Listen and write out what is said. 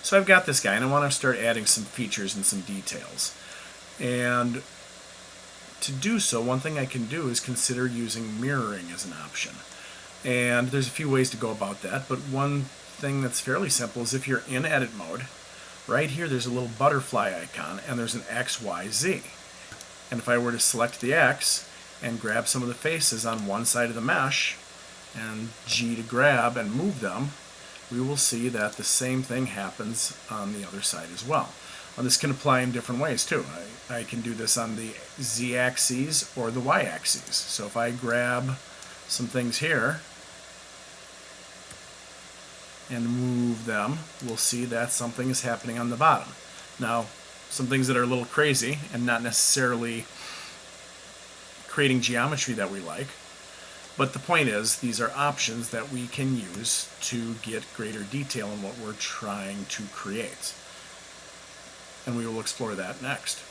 So I've got this guy and I want to start adding some features and some details. And to do so, one thing I can do is consider using mirroring as an option. And there's a few ways to go about that, but one thing that's fairly simple is if you're in edit mode, right here there's a little butterfly icon and there's an X, Y, Z. And if I were to select the X and grab some of the faces on one side of the mesh and G to grab and move them, we will see that the same thing happens on the other side as well. Now, this can apply in different ways too. I can do this on the Z-axis or the Y-axis. So if I grab some things here and move them, we'll see that something is happening on the bottom. Now, some things that are a little crazy and not necessarily creating geometry that we like, but the point is these are options that we can use to get greater detail in what we're trying to create. And we will explore that next.